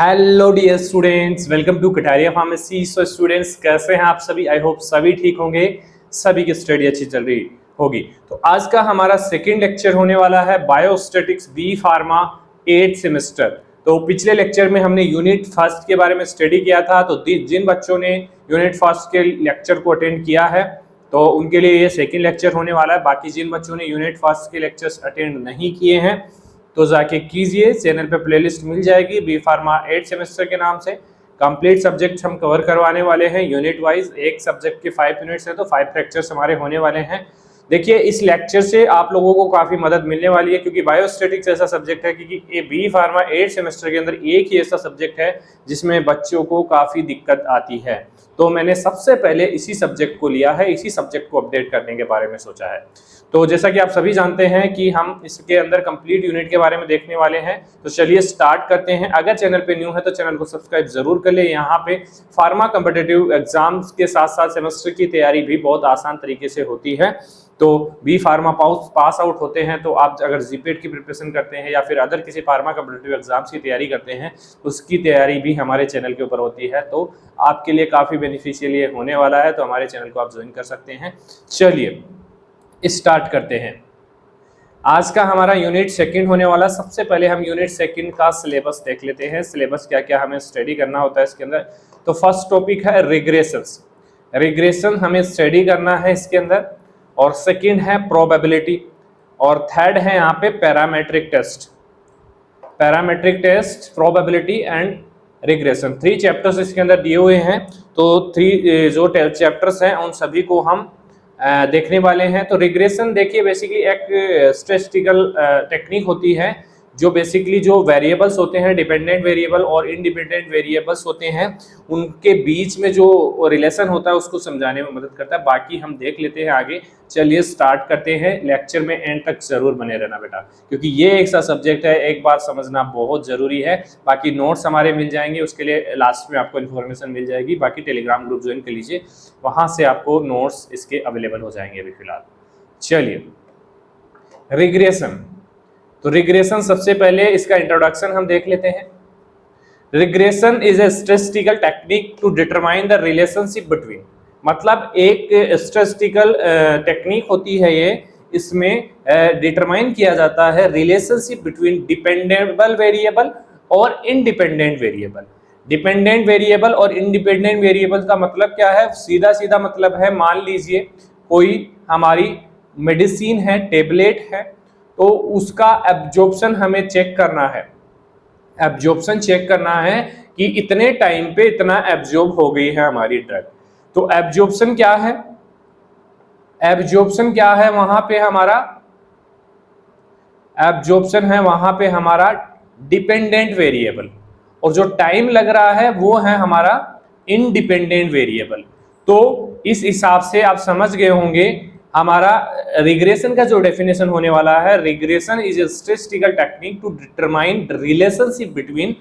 Hello dear students, welcome to Kataria pharmacy. So students, कैसे हैं आप सभी? आई होप सभी ठीक होंगे, सभी की स्टडी अच्छी चल रही होगी। तो आज का हमारा सेकंड लेक्चर होने वाला है biostatics B pharma 8th semester. तो पिछले लेक्चर में हमने यूनिट फर्स्ट के बारे में स्टडी किया था। तो जिन बच्चों ने यूनिट फर्स्ट के लेक्चर को अटेंड किया है तो उनके लिए ये सेकेंड लेक्चर होने वाला है। बाकी जिन बच्चों ने यूनिट फर्स्ट के लेक्चर्स अटेंड नहीं किए हैं तो जाके कीजिए, चैनल पे प्लेलिस्ट मिल जाएगी बी फार्मा 8 सेमेस्टर के नाम से। कंप्लीट सब्जेक्ट हम कवर करवाने वाले हैं यूनिट वाइज। एक सब्जेक्ट के 5 यूनिट्स हैं तो 5 लेक्चर्स हमारे होने वाले हैं। देखिए, इस लेक्चर से आप लोगों को काफी मदद मिलने वाली है क्योंकि बायोस्टैटिक्स ऐसा सब्जेक्ट है क्योंकि ये बी फार्मा 8 सेमेस्टर के अंदर एक ही ऐसा सब्जेक्ट है जिसमें बच्चों को काफी दिक्कत आती है। तो मैंने सबसे पहले इसी सब्जेक्ट को लिया है, इसी सब्जेक्ट को अपडेट करने के बारे में सोचा है। तो जैसा कि आप सभी जानते हैं कि हम इसके अंदर कंप्लीट यूनिट के बारे में देखने वाले हैं। तो चलिए स्टार्ट करते हैं। अगर चैनल पे न्यू है तो चैनल को सब्सक्राइब जरूर कर ले। यहाँ पे फार्मा कॉम्पिटिटिव एग्जाम्स के साथ साथ सेमेस्टर की तैयारी भी बहुत आसान तरीके से होती है। तो बी फार्मा पास आउट होते हैं तो आप अगर जीपेट की प्रिपरेशन करते हैं या फिर अदर किसी फार्मा कॉम्पिटिटिव एग्जाम्स की तैयारी करते हैं, उसकी तैयारी भी हमारे चैनल के ऊपर होती है। तो आपके लिए काफ़ी बेनिफिशियल ये होने वाला है, तो हमारे चैनल को आप ज्वाइन कर सकते हैं। चलिए स्टार्ट करते हैं। आज का हमारा यूनिट सेकंड होने वाला। सबसे पहले हम यूनिट सेकंड का सिलेबस देख लेते हैं। सिलेबस क्या क्या हमें स्टडी करना होता है इसके अंदर। तो फर्स्ट टॉपिक है रिग्रेशन हमें स्टडी करना है इसके अंदर। और सेकंड है प्रोबेबिलिटी और थर्ड है यहाँ पे parametric test, probability and regression. 3 chapters इसके अंदर दिए हुए हैं। तो 3 जो चैप्टर्स हैं उन सभी को हम देखने वाले हैं। तो रिग्रेशन देखिए बेसिकली एक स्टैटिस्टिकल टेक्निक होती है जो बेसिकली जो वेरिएबल्स होते हैं, डिपेंडेंट वेरिएबल और इंडिपेंडेंट वेरिएबल्स होते हैं, उनके बीच में जो रिलेशन होता है उसको समझाने में मदद करता है। बाकी हम देख लेते हैं आगे। चलिए स्टार्ट करते हैं। लेक्चर में एंड तक जरूर बने रहना बेटा, क्योंकि ये एक सा सब्जेक्ट है, एक बार समझना बहुत जरूरी है। बाकी नोट्स हमारे मिल जाएंगे, उसके लिए लास्ट में आपको इन्फॉर्मेशन मिल जाएगी। बाकी टेलीग्राम ग्रुप ज्वाइन कर लीजिए, वहां से आपको नोट्स इसके अवेलेबल हो जाएंगे अभी फिलहाल। चलिए रिग्रेशन। तो रिग्रेशन सबसे पहले इसका इंट्रोडक्शन हम देख लेते हैं। Regression is a statistical technique to determine the relationship between, मतलब एक स्टैटिस्टिकल टेक्निक होती है ये। इसमें डिटरमाइन किया जाता है रिलेशनशिप बिटवीन डिपेंडेबल वेरिएबल और इंडिपेंडेंट वेरिएबल। डिपेंडेंट वेरिएबल और इंडिपेंडेंट वेरिएबल का मतलब क्या है? सीधा सीधा मतलब है, मान लीजिए कोई हमारी मेडिसिन है, टेबलेट है, तो उसका एब्जॉर्प्शन हमें चेक करना है। एब्जॉर्प्शन चेक करना है कि इतने टाइम पे इतना एब्जॉर्ब हो गई है हमारी ड्रग। तो एब्जॉर्प्शन क्या है? एब्जॉर्प्शन क्या है वहां पे हमारा? एब्जॉर्प्शन है वहां पे हमारा डिपेंडेंट वेरिएबल, और जो टाइम लग रहा है वो है हमारा इंडिपेंडेंट वेरिएबल। तो इस हिसाब से आप समझ गए होंगे हमारा रिग्रेशन का जो डेफिनेशन होने वाला है। Regression is a statistical technique to determine relationship between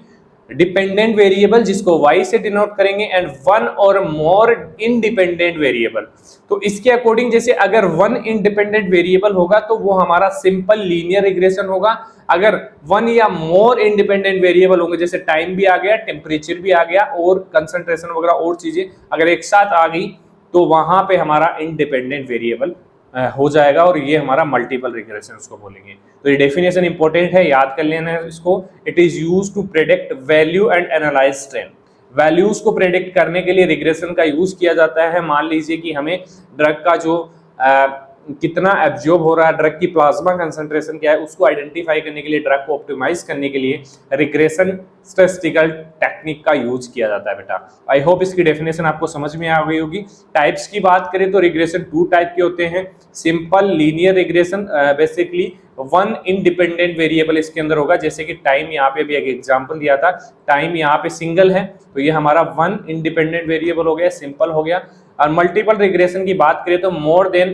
dependent variable, जिसको y से डिनोट करेंगे, एंड वन और मोर इंडिपेंडेंट वेरिएबल। तो इसके अकॉर्डिंग जैसे अगर वन इंडिपेंडेंट वेरिएबल होगा तो वो हमारा सिंपल लीनियर रिग्रेशन होगा। अगर वन या मोर इंडिपेंडेंट वेरिएबल होंगे, जैसे टाइम भी आ गया, टेम्परेचर भी आ गया और कंसंट्रेशन वगैरह और चीजें अगर एक साथ आ गई, तो वहां पे हमारा इंडिपेंडेंट वेरिएबल हो जाएगा और ये हमारा मल्टीपल रिग्रेशन उसको बोलेंगे। तो ये डेफिनेशन इंपॉर्टेंट है, याद कर लेना है इसको। It is used to predict value and analyse trend. Values को प्रेडिक्ट करने के लिए रिग्रेशन का यूज किया जाता है। मान लीजिए कि हमें ड्रग का जो कितना एब्जॉर्ब हो रहा है, ड्रग की प्लाज्मा कंसंट्रेशन क्या है, उसको आइडेंटिफाई करने के लिए, ड्रग को ऑप्टिमाइज करने के लिए रिग्रेशन स्टैटिस्टिकल टेक्निक का यूज किया जाता है बेटा। आई होप इसकी डेफिनेशन आपको समझ में आ गई होगी। टाइप्स की बात करें तो रिग्रेशन 2 टाइप के होते हैं। Simple linear regression, basically one independent variable इसके अंदर होगा, जैसे कि टाइम, यहाँ पे भी एक एग्जांपल दिया था, टाइम यहाँ पे सिंगल है तो ये हमारा वन इंडिपेंडेंट वेरिएबल हो गया, सिंपल हो गया। और मल्टीपल रिग्रेशन की बात करें तो मोर देन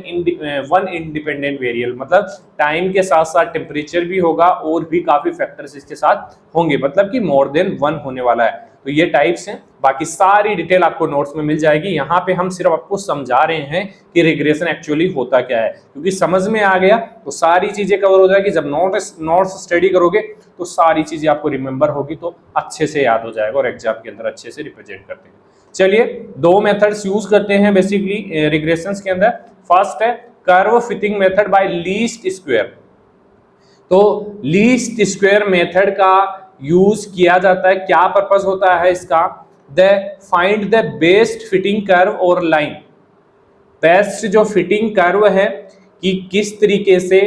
वन इंडिपेंडेंट वेरिएबल, मतलब टाइम के साथ साथ टेम्परेचर भी होगा और भी काफी फैक्टर्स इसके साथ होंगे, मतलब कि मोर देन वन होने वाला है। तो ये टाइप्स हैं, बाकी सारी डिटेल आपको नोट्स में मिल जाएगी। यहाँ पे हम सिर्फ आपको समझा रहे हैं कि रिग्रेशन एक्चुअली होता क्या है, क्योंकि समझ में आ गया तो सारी चीजें कवर हो जाएगी। जब नोट्स स्टडी करोगे तो सारी चीजें आपको रिमेंबर होगी, तो अच्छे से याद हो जाएगा और एग्जाम के अंदर अच्छे से रिप्रेजेंट करते हैं। चलिए दो मेथड्स यूज करते हैं बेसिकली रिग्रेशंस के अंदर। फर्स्ट है curve fitting method by least square. तो लीस्ट स्क्वायर मेथड का यूज किया जाता है। क्या पर्पस होता है इसका? The find the best fitting curve और लाइन। बेस्ट जो फिटिंग कर्व है कि किस तरीके से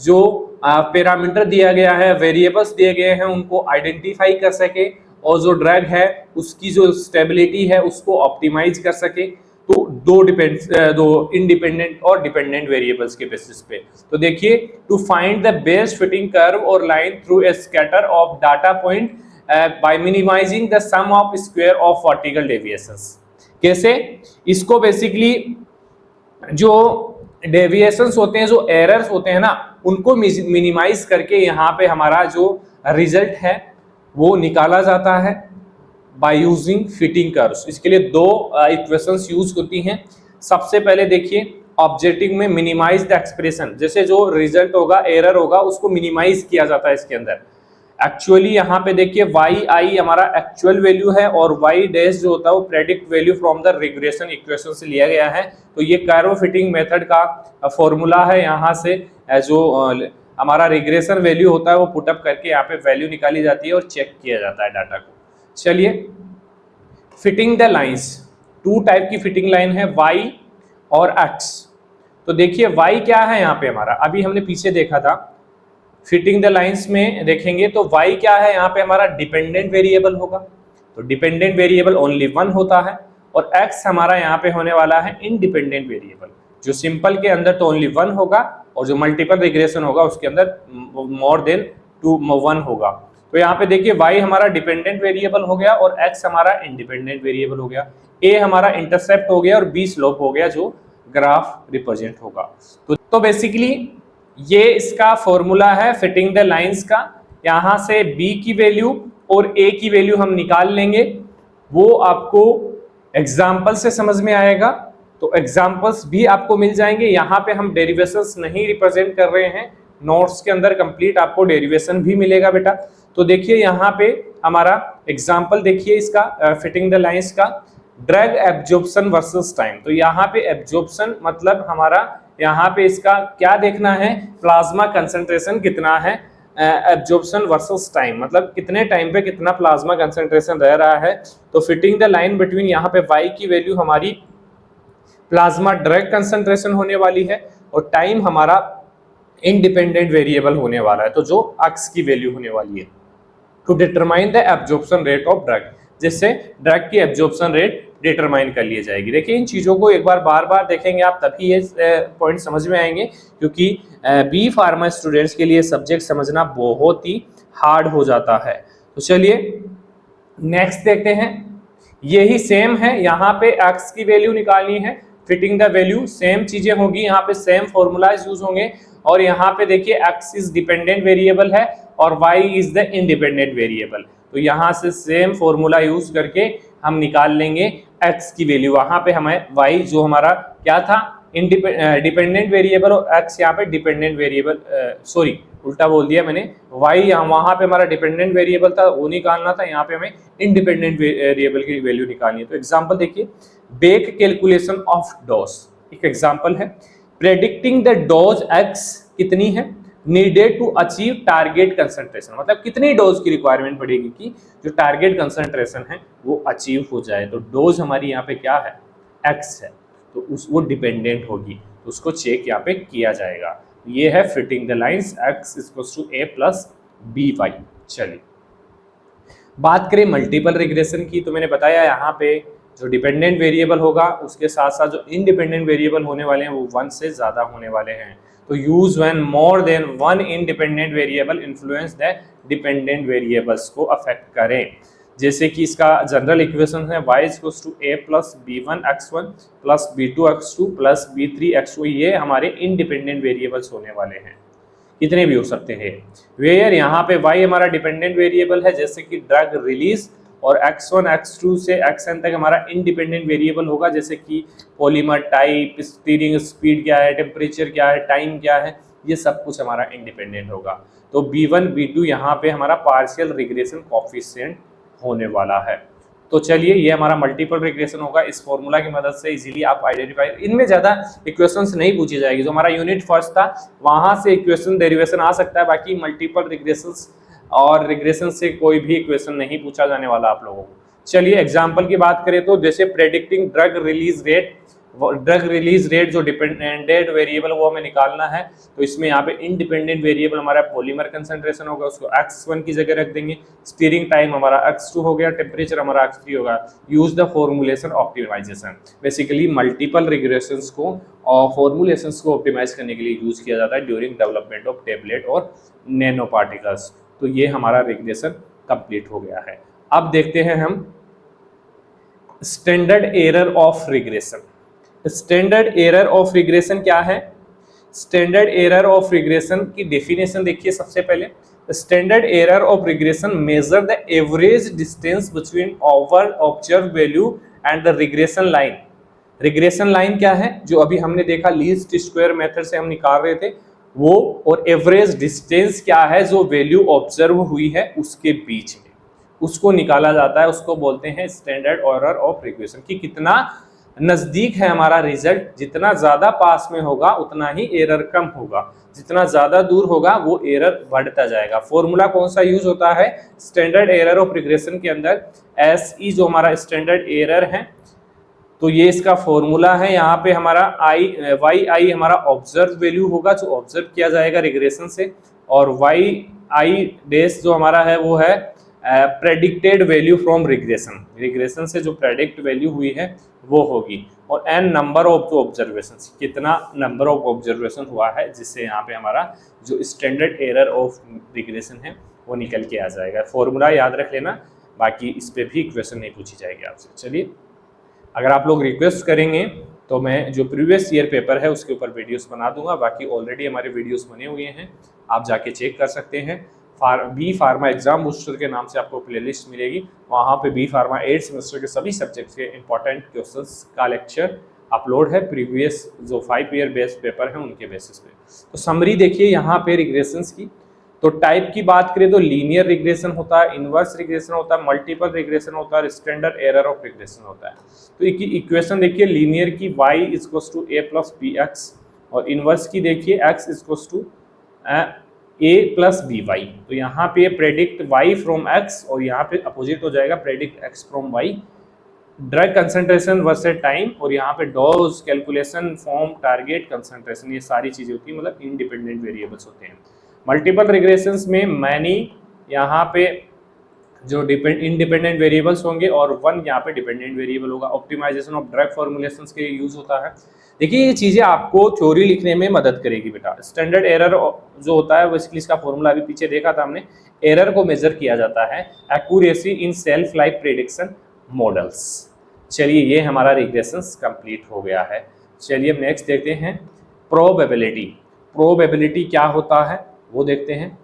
जो पैरामीटर दिया गया है, वेरिएबल्स दिए गए हैं, उनको आइडेंटिफाई कर सके, और जो ड्रग है उसकी जो स्टेबिलिटी है उसको ऑप्टिमाइज कर सके। तो दो इंडिपेंडेंट और डिपेंडेंट वेरिएबल्स के बेसिस पे। तो देखिए, to find the best fitting curve और line through a scatter of data point by minimising the sum of square of vertical deviations. कैसे? इसको बेसिकली जो डेविएशंस होते हैं, जो एरर्स होते हैं ना, उनको मिनिमाइज करके यहाँ पे हमारा जो रिजल्ट है वो निकाला जाता है बाय यूजिंग फिटिंग कर्व्स। इसके लिए दो इक्वेशंस यूज होती हैं। सबसे पहले देखिए, ऑब्जेक्टिव में मिनिमाइज द एक्सप्रेशन, जैसे जो रिजल्ट होगा, एरर होगा, उसको मिनिमाइज किया जाता है इसके अंदर। एक्चुअली यहाँ पे देखिए वाई आई हमारा एक्चुअल वैल्यू है और वाई डैश जो होता है वो predict value from the regression equation से लिया गया है। तो ये कर्व फिटिंग मेथड का फॉर्मूला है। यहाँ से जो हमारा रिग्रेशन वैल्यू होता है वो पुटअप करके यहाँ पे वैल्यू निकाली जाती है और चेक किया जाता है डाटा को। चलिए, fitting the lines, two type की फिटिंग लाइन है, वाई और एक्स। तो देखिए वाई क्या है यहाँ पे हमारा, अभी हमने पीछे देखा था फिटिंग द लाइंस में देखेंगे तो वाई क्या है यहाँ पे हमारा डिपेंडेंट वेरिएबल होगा। तो डिपेंडेंट वेरिएबल ओनली वन होता है, और एक्स हमारा यहाँ पे होने वाला है इंडिपेंडेंट वेरिएबल। जो सिंपल के अंदर तो ओनली वन होगा, और जो मल्टीपल रिग्रेशन होगा उसके अंदर मोर देन वन होगा। तो यहाँ पे देखिए y हमारा डिपेंडेंट वेरिएबल हो गया और x हमारा इंडिपेंडेंट वेरिएबल हो गया। a हमारा इंटरसेप्ट हो गया और b स्लोप हो गया, जो ग्राफ रिप्रेजेंट होगा। तो बेसिकली ये इसका फॉर्मूला है फिटिंग द लाइंस का। यहाँ से b की वैल्यू और a की वैल्यू हम निकाल लेंगे, वो आपको एग्जाम्पल से समझ में आएगा। तो एग्जाम्पल्स भी आपको मिल जाएंगे। यहाँ पे हम डेरिवेशंस नहीं रिप्रेजेंट कर रहे हैं, नोट्स के अंदर कंप्लीट आपको डेरिवेशन भी मिलेगा बेटा। तो देखिए यहाँ पे हमारा एग्जाम्पल देखिए इसका फिटिंग द लाइंस का, ड्रग एब्जॉर्प्शन वर्सेस टाइम। तो यहाँ पे एब्जॉर्प्शन मतलब हमारा यहाँ पे इसका क्या देखना है, प्लाज्मा कंसंट्रेशन कितना है, एब्जॉर्प्शन वर्सेस टाइम मतलब कितने टाइम पे कितना प्लाज्मा कंसंट्रेशन रह रहा है। तो फिटिंग द लाइन बिटवीन यहाँ पे y की वैल्यू हमारी प्लाज्मा ड्रग कंसंट्रेशन होने वाली है और टाइम हमारा इंडिपेंडेंट वेरिएबल होने वाला है, तो जो x की वैल्यू होने वाली है। To determine the absorption rate of drug, जिससे ड्रग की एब्जॉर्प्शन रेट डिटरमाइन कर ली जाएगी। देखिए इन चीज़ों को एक बार बार बार देखेंगे आप, तभी ये पॉइंट समझ में आएंगे, क्योंकि बी फार्मा स्टूडेंट्स के लिए सब्जेक्ट समझना बहुत ही हार्ड हो जाता है। तो चलिए नेक्स्ट देखते हैं। यही सेम है, यहाँ पे x की वैल्यू निकालनी है, फिटिंग द वैल्यू सेम चीजें होगी, यहाँ पे सेम फॉर्मूलाज यूज होंगे। और यहाँ पे देखिए x इज डिपेंडेंट वेरिएबल है और y is the independent variable. तो यहाँ से सेम फॉर्मूला यूज करके हम निकाल लेंगे x की वैल्यू। वहां पे हमें y जो हमारा क्या था डिपेंडेंट वेरिएबल और x यहाँ पे डिपेंडेंट वेरिएबल, सॉरी उल्टा बोल दिया मैंने, y वहां पे हमारा डिपेंडेंट वेरिएबल था वो निकालना था, यहाँ पे हमें इंडिपेंडेंट वेरिएबल की वैल्यू निकालनी है। तो एग्जांपल देखिए, बेक कैलकुलेशन ऑफ डोज, एक एग्जांपल है। प्रेडिक्टिंग द डोज x कितनी है, needed to achieve target concentration, मतलब कितनी डोज की रिक्वायरमेंट पड़ेगी कि जो टारगेट कंसंट्रेशन है वो अचीव हो जाए। तो डोज हमारी यहाँ पे क्या है, x है, तो वो डिपेंडेंट होगी, तो उसको चेक यहाँ पे किया जाएगा। ये है fitting the lines x equals to a plus by। चलिए बात करें मल्टीपल रिग्रेशन की, तो मैंने बताया यहाँ पे जो डिपेंडेंट वेरिएबल होगा उसके साथ साथ जो इंडिपेंडेंट वेरिएबल होने वाले हैं वो 1 से ज्यादा होने वाले हैं। तो use when more than one independent variable influence the dependent variables को अफेक्ट करें। जैसे कि इसका जनरल इक्वेशन है y equals to a plus b1 x1 plus b2 x2 plus b3 x2। ये हमारे इंडिपेंडेंट वेरिएबल्स होने वाले हैं, कितने भी हो सकते हैं। वेयर यहाँ पे y हमारा डिपेंडेंट वेरिएबल है, जैसे कि ड्रग रिलीज और x1 x2 से xn तक हमारा इंडिपेंडेंट वेरिएबल होगा, जैसे कि पॉलीमर टाइप, स्टीयरिंग स्पीड क्या है, टेम्परेचर क्या है, टाइम क्या है, ये सब कुछ हमारा इंडिपेंडेंट होगा। तो b1 b2 यहाँ पे हमारा पार्शियल रिग्रेशन कोफिशिएंट होने वाला है। तो चलिए ये हमारा मल्टीपल रिग्रेशन होगा। इस फॉर्मूला की मदद से इजीली आप आइडेंटिफाई, इनमें ज्यादा इक्वेशंस नहीं पूछी जाएगी। जो हमारा यूनिट फर्स्ट था वहां से इक्वेशन डेरिवेशन आ सकता है, बाकी मल्टीपल रिग्रेशंस और रिग्रेशन से कोई भी इक्वेशन नहीं पूछा जाने वाला आप लोगों को। चलिए एग्जांपल की बात करें तो जैसे प्रेडिक्टिंग ड्रग रिलीज रेट जो डिपेंडेंट वेरिएबल वो हमें निकालना है, तो इसमें यहाँ पे इंडिपेंडेंट वेरिएबल हमारा पॉलीमर कंसंट्रेशन होगा, उसको x1 की जगह रख देंगे। स्टीयरिंग टाइम हमारा x2 हो गया, टेम्परेचर हमारा x3 होगा। Use the formulation optimisation, basically multiple regressions को और फॉर्मुलेशंस को ऑप्टिमाइज करने के लिए यूज किया जाता है ड्यूरिंग डेवलपमेंट ऑफ टेबलेट और नैनो पार्टिकल्स। तो ये हमारा रिग्रेशन कंप्लीट हो गया है। अब देखते हैं हम standard error of regression. Standard error of regression क्या है? स्टैंडर्ड एरर ऑफ रिग्रेशन की डेफिनेशन देखिए। सबसे पहले standard error of regression measure the average distance between our observe value and the regression line. Regression line क्या है? जो अभी हमने देखा लीस्ट स्क्वायर मेथड से हम निकाल रहे थे वो, और एवरेज डिस्टेंस क्या है जो वैल्यू ऑब्जर्व हुई है उसके बीच में, उसको निकाला जाता है। उसको बोलते हैं स्टैंडर्ड एरर ऑफ रिग्रेशन, कि कितना नजदीक है हमारा रिजल्ट। जितना ज्यादा पास में होगा उतना ही एरर कम होगा, जितना ज्यादा दूर होगा वो एरर बढ़ता जाएगा। फॉर्मूला कौन सा यूज होता है स्टैंडर्ड एरर ऑफ रिग्रेशन के अंदर? SE जो हमारा स्टैंडर्ड एरर है, तो ये इसका फॉर्मूला है। यहाँ पे हमारा YI हमारा ऑब्जर्व वैल्यू होगा जो ऑब्जर्व किया जाएगा रिग्रेशन से, और YI डेस जो हमारा है वो है predicted value from regression. Regression से जो प्रेडिक्ट वैल्यू हुई है वो होगी, और n नंबर ऑफ ऑब्जर्वेशन, कितना नंबर ऑफ ऑब्जर्वेशन हुआ है, जिससे यहाँ पे हमारा जो स्टैंडर्ड एरर ऑफ रिग्रेशन है वो निकल के आ जाएगा। फॉर्मूला याद रख लेना, बाकी इस पे भी क्वेश्चन नहीं पूछी जाएगी आपसे। चलिए अगर आप लोग रिक्वेस्ट करेंगे तो मैं जो प्रीवियस ईयर पेपर है उसके ऊपर वीडियोस बना दूंगा। बाकी ऑलरेडी हमारे वीडियोस बने हुए हैं, आप जाके चेक कर सकते हैं। बी फार्मा एग्जाम बूस्टर के नाम से आपको प्लेलिस्ट मिलेगी, वहाँ पे बी फार्मा 8 सेमेस्टर के सभी सब्जेक्ट्स के इंपॉर्टेंट क्वेश्चंस का लेक्चर अपलोड है, प्रीवियस जो 5 ईयर बेस्ड पेपर है उनके बेसिस पे। तो समरी देखिए यहाँ पे रिग्रेशंस की। तो टाइप की बात करें तो लीनियर रिग्रेशन होता है, इनवर्स रिग्रेशन होता है, मल्टीपल रिग्रेशन होता है, स्टैंडर्ड एरर ऑफ रिग्रेशन होता है। तो इक्वेशन देखिए लीनियर की y = a + bx, और इनवर्स की देखिए x = a + by। तो यहाँ पे प्रेडिक्ट y फ्रॉम x, और यहाँ पे अपोजिट हो जाएगा predict x from y। Drug concentration versus time, और यहाँ पे dose calculation form target concentration, ये सारी चीजें होती है, मतलब इंडिपेंडेंट वेरिएबल्स होते हैं। मल्टीपल रिग्रेशंस में मैनी यहाँ पे जो इंडिपेंडेंट वेरिएबल्स होंगे और 1 यहाँ पे डिपेंडेंट वेरिएबल होगा। ऑप्टिमाइजेशन ऑफ ड्रग फॉर्मुलेशंस के लिए यूज होता है। देखिए ये चीजें आपको थ्योरी लिखने में मदद करेगी बेटा। स्टैंडर्ड एरर जो होता है बेसिकली इसका फॉर्मूला अभी पीछे देखा था हमने। एरर को मेजर किया जाता है accuracy in self life prediction models. चलिए ये हमारा रिग्रेशंस कंप्लीट हो गया है। चलिए अब नेक्स्ट देखते हैं प्रोबेबिलिटी। प्रोबेबिलिटी क्या होता है वो देखते हैं।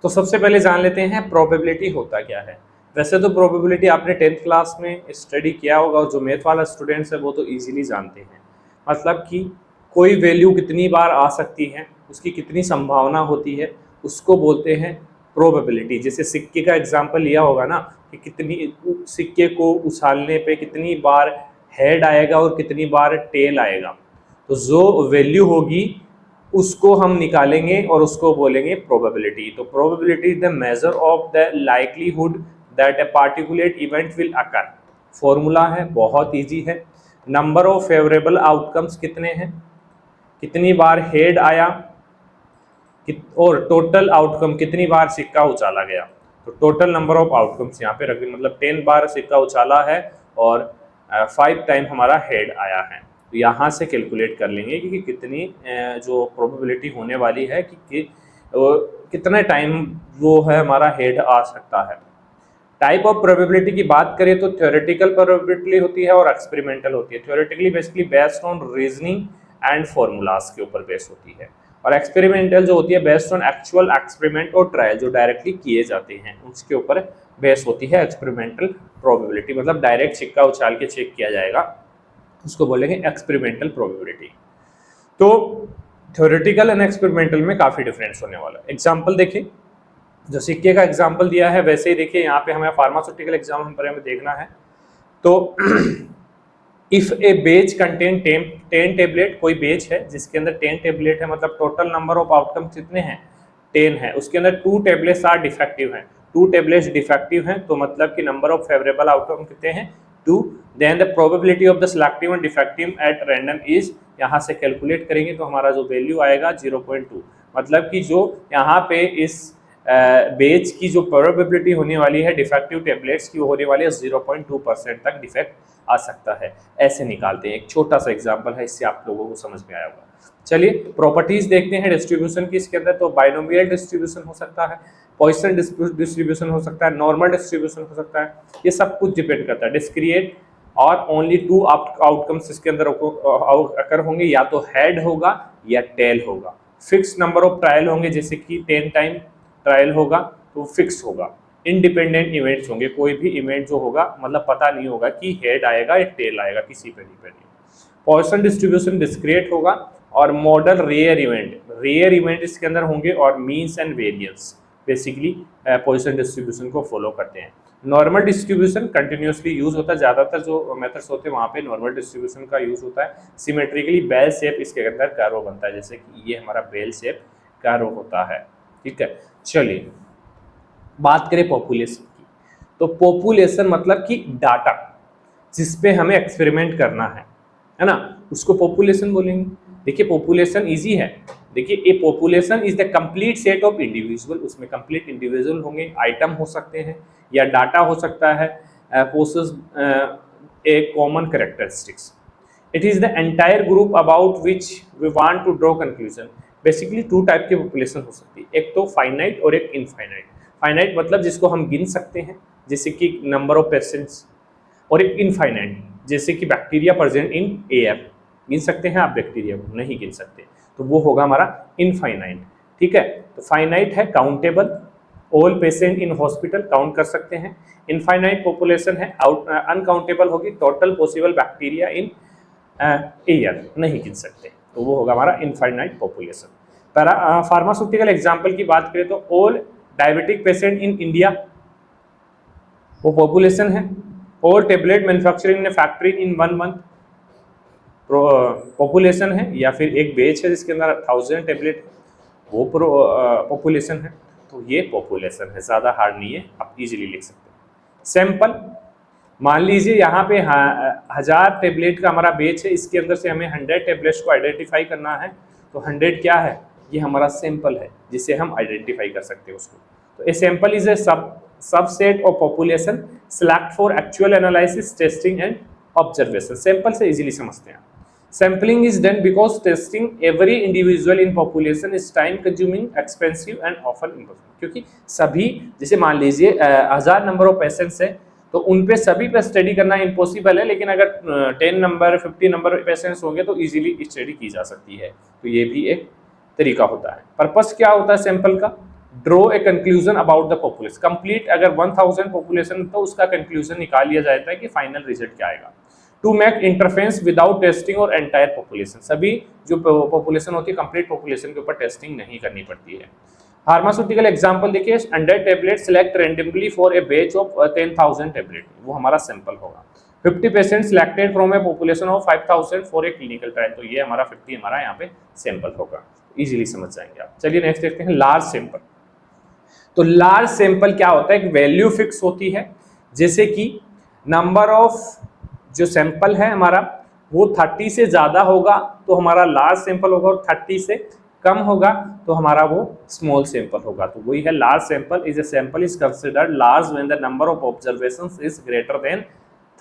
तो सबसे पहले जान लेते हैं प्रोबेबिलिटी होता क्या है। वैसे तो प्रोबेबिलिटी आपने 10th क्लास में स्टडी किया होगा, और जो मैथ वाला स्टूडेंट्स है वो तो इजीली जानते हैं। मतलब कि कोई वैल्यू कितनी बार आ सकती है, उसकी कितनी संभावना होती है, उसको बोलते हैं प्रोबेबिलिटी। जैसे सिक्के का एग्जांपल लिया होगा ना, कि कितनी सिक्के को उछालने पे कितनी बार हेड आएगा और कितनी बार टेल आएगा, तो जो वैल्यू होगी उसको हम निकालेंगे और उसको बोलेंगे प्रोबेबिलिटी। तो probability is the measure of the likelihood that a particular event will occur. Formula है, बहुत इजी है। नंबर ऑफ फेवरेबल आउटकम्स कितने हैं, कितनी बार हेड आया, और टोटल आउटकम कितनी बार सिक्का उछाला गया। तो टोटल नंबर ऑफ आउटकम्स यहाँ पे रख दें, मतलब 10 बार सिक्का उछाला है और 5 टाइम हमारा हेड आया है। तो यहाँ से कैलकुलेट कर लेंगे कि कितनी जो प्रोबेबिलिटी होने वाली है कि कितने टाइम वो है हमारा हेड आ सकता है। टाइप ऑफ प्रोबेबिलिटी की बात करें तो थ्योरेटिकल प्रोबेबिलिटी होती है और एक्सपेरिमेंटल होती है। Theoretically basically based on reasoning and formulas के ऊपर बेस होती है, और एक्सपेरिमेंटल जो होती है बेस्ड ऑन एक्चुअल एक्सपेरिमेंट और ट्रायल, जो डायरेक्टली किए जाते हैं उसके ऊपर बेस होती है एक्सपेरिमेंटल प्रोबेबिलिटी, मतलब डायरेक्ट सिक्का उछाल के चेक किया जाएगा, उसको बोलेंगे एक्सपेरिमेंटल प्रोबेबिलिटी। तो थ्योरेटिकल एंड एक्सपेरिमेंटल में काफी डिफरेंस होने वाला है। एग्जांपल देखिए, जो सिक्के का एग्जांपल दिया है वैसे ही देखिए यहाँ पे हमें फार्मास्यूटिकल एग्जाम पर हमें देखना है। तो इफ ए बेच कंटेन 10 टेबलेट, कोई बेच है जिसके अंदर 10 टेबलेट है, मतलब टोटल नंबर ऑफ आउटकम कितने हैं 10 है, उसके अंदर 2 टेबलेट्स आर डिफेक्टिव हैं, 2 टेबलेट्स डिफेक्टिव हैं, तो मतलब कि नंबर ऑफ फेवरेबल आउटकम कितने हैं 2, then the probability of the selective and defective at random is, यहाँ से कैलकुलेट करेंगे तो हमारा जो वैल्यू आएगा 0.2, मतलब कि जो यहाँ पे इस बेच की जो प्रोबेबिलिटी होने वाली है डिफेक्टिव टेबलेट्स की, वो होने वाली है 0.2% तक डिफेक्ट आ सकता है। ऐसे निकालते हैं, एक छोटा सा एग्जांपल है, इससे आप लोगों को समझ में आया होगा। चलिए प्रॉपर्टीज देखते हैं डिस्ट्रीब्यूशन की इसके अंदर। तो बाइनोमियल डिस्ट्रीब्यूशन हो सकता है, पॉइसन डिस्ट्रीब्यूशन हो सकता है, नॉर्मल डिस्ट्रीब्यूशन हो सकता है, ये सब कुछ डिपेंड करता है। डिस्क्रिएट और ओनली 2 आउटकम्स इसके अंदर अकर होंगे, या तो हेड होगा या टेल होगा। फिक्स नंबर ऑफ ट्रायल होंगे, जैसे कि 10 टाइम ट्रायल होगा तो फिक्स होगा। इंडिपेंडेंट इवेंट्स होंगे, कोई भी इवेंट जो होगा मतलब पता नहीं होगा कि हेड आएगा या टेल आएगा, किसी पे डिपेंड नहीं। पॉइसन डिस्ट्रीब्यूशन डिस्क्रीट होगा और मॉडल रेयर इवेंट इसके अंदर होंगे, और means and variance basically Poisson distribution को फॉलो करते हैं। नॉर्मल डिस्ट्रीब्यूशन कंटिन्यूसली यूज होता है, ज़्यादातर जो मेथड्स होते हैं वहाँ पे नॉर्मल डिस्ट्रीब्यूशन का यूज होता है। सिमेट्रिकली बेल शेप इसके अंदर कर्व बनता है, जैसे कि ये हमारा बेल शेप कर्व होता है, ठीक है। चलिए बात करें पॉपुलेशन की, तो पॉपुलेशन मतलब कि डाटा जिसपे हमें एक्सपेरिमेंट करना है ना, उसको पॉपुलेशन बोलेंगे। देखिए पॉपुलेशन इजी है, देखिए a population is the complete set of individual, उसमें कंप्लीट इंडिविजुअल होंगे, आइटम हो सकते हैं या डाटा हो सकता है, possess a common characteristics. It is the entire group about which we want to draw conclusion. Basically 2 type की पॉपुलेशन हो सकती है, एक तो फाइनाइट और एक इनफाइनाइट। फाइनाइट मतलब जिसको हम गिन सकते हैं, जैसे कि नंबर ऑफ पेशेंट्स, और एक इनफाइनाइट जैसे कि बैक्टीरिया प्रेजेंट इन एयर, गिन सकते हैं आप बैक्टीरिया को, नहीं गिन सकते, तो वो होगा हमारा इनफाइनाइट, ठीक है। तो फाइनाइट है countable, all patient in hospital count कर सकते हैं। इनफाइनाइट पॉपुलेशन है अनकाउंटेबल होगी, total possible bacteria in air नहीं गिन सकते, तो वो होगा हमारा इनफाइनाइट पॉपुलेशन। फार्मास्यूटिकल एग्जाम्पल की बात करें तो all diabetic patient in India, वो पॉपुलेशन है। और tablet manufacturing in factory in 1 month population है, या फिर एक बेच है जिसके अंदर 1000 टेबलेट, वो पॉपुलेशन है। तो ये पॉपुलेशन है, ज़्यादा हार्ड नहीं है, आप इजीली लिख सकते हैं। सैंपल, मान लीजिए यहाँ पे 1000 टेबलेट का हमारा बेच है, इसके अंदर से हमें 100 टेबलेट्स को आइडेंटिफाई करना है, तो 100 क्या है, ये हमारा सैंपल है जिसे हम आइडेंटिफाई कर सकते हैं उसको। तो ए sample is A subset of population select for actual analysis, testing and observation. Sample से इजीली समझते हैं। Sampling is done because testing every individual in population is time consuming, expensive and often impossible. क्योंकि सभी, जैसे मान लीजिए 1000 number of patients है, तो उन पे सभी पे स्टडी करना इम्पॉसिबल है, लेकिन अगर 10 नंबर 50 नंबर पेशेंट्स होंगे तो इजीली स्टडी की जा सकती है। तो ये भी एक तरीका होता है। पर्पस क्या होता है सैंपल का, draw a conclusion about the population. Complete अगर 1000 पॉपुलेशन तो उसका कंक्लूजन निकाल लिया जाता है कि फाइनल रिजल्ट क्या आएगा। To make interference without testing और एंटायर पॉपुलेशन, सभी जो पॉपुलेशन होती है कंप्लीट पॉपुलेशन के ऊपर टेस्टिंग नहीं करनी पड़ती है। फार्मास्यूटिकल एग्जांपल देखिए, 100 tablet select randomly for a batch of 10,000 tablet, वो हमारा सैंपल होगा। 50 patient selected from A population of 5000 for a clinical trial, तो ये हमारा 50 हमारा यहाँ पे सैंपल होगा, इजीली समझ जाएंगे आप। चलिए नेक्स्ट देखते हैं लार्ज सैंपल। तो लार्ज सैंपल क्या होता है, एक वैल्यू फिक्स होती है, जैसे कि नंबर ऑफ जो सैंपल है हमारा वो 30 से ज़्यादा होगा तो हमारा लार्ज सैंपल होगा, और 30 से कम होगा तो हमारा वो स्मॉल सैंपल होगा। तो वही है large sample is a sample is considered large when the number of observations is greater than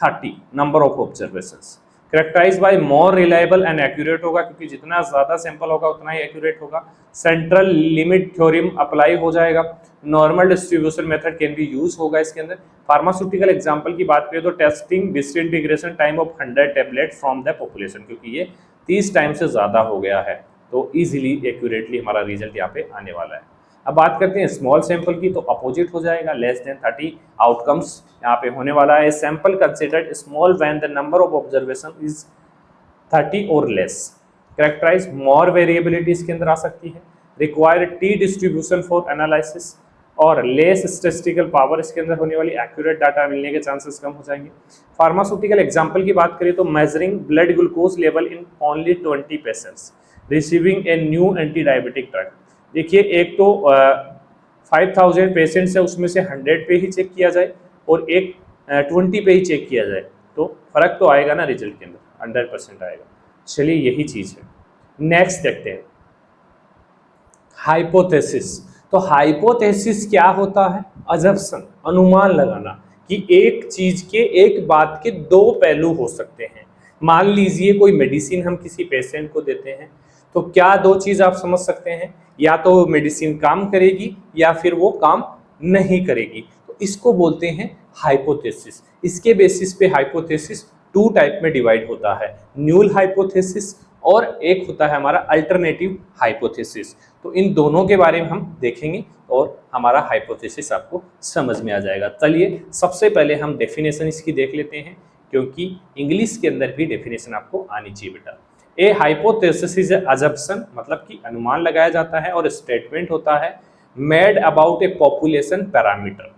30 number of observations. Characterise by more reliable and accurate होगा, क्योंकि जितना ज़्यादा सैंपल होगा उतना ही एक्यूरेट होगा। सेंट्रल लिमिट थ्योरम अप्लाई हो जाएगा। Normal distribution method can be use होगा इसके अंदर। फार्मास्यूटिकल एग्जांपल की बात करें तो testing disintegration time of 100 tablet from the population, क्योंकि ये 30 टाइम से ज़्यादा हो गया है, तो इजीली एक्यूरेटली हमारा रिजल्ट यहाँ पे आने वाला है। अब बात करते हैं स्मॉल सैंपल की, तो अपोजिट हो जाएगा, लेस देन 30 आउटकम्स यहाँ पे होने वाला है। Sample considered small when the number of observation is 30 और लेस। कैरेक्टराइज मोर वेरिएबिलिटी इसके अंदर आ सकती है। Require T distribution for analysis और लेस स्टैटिस्टिकल पावर इसके अंदर होने वाली, एक्यूरेट डाटा मिलने के चांसेस कम हो जाएंगे। फार्मास्यूटिकल एग्जांपल की बात करें तो measuring blood glucose level in only 20 patients receiving a new anti diabetic drug. देखिए, एक तो 5000 पेशेंट्स है, उसमें से 100 पे ही चेक किया जाए और एक 20 पे ही चेक किया जाए, तो फर्क तो आएगा ना रिजल्ट के अंदर, 100% आएगा। चलिए, यही चीज है। नेक्स्ट देखते हैं हाइपोथेसिस। तो हाइपोथेसिस क्या होता है? अजम्पशन, अनुमान लगाना कि एक चीज के, एक बात के दो पहलू हो सकते हैं। मान लीजिए कोई मेडिसिन हम किसी पेशेंट को देते हैं, तो क्या दो चीज आप समझ सकते हैं, या तो वो मेडिसिन काम करेगी या फिर वो काम नहीं करेगी, तो इसको बोलते हैं हाइपोथेसिस। इसके बेसिस पे हाइपोथेसिस 2 टाइप में डिवाइड होता है, न्यूल हाइपोथेसिस और एक होता है हमारा अल्टरनेटिव हाइपोथेसिस। तो इन दोनों के बारे में हम देखेंगे और हमारा हाइपोथेसिस आपको समझ में आ जाएगा। चलिए, सबसे पहले हम डेफिनेशन इसकी देख लेते हैं, क्योंकि इंग्लिश के अंदर भी डेफिनेशन आपको आनी चाहिए बेटा। ए हाइपोथेसिस इज अजम्पशन, मतलब कि अनुमान लगाया जाता है, और स्टेटमेंट होता है made about a population parameter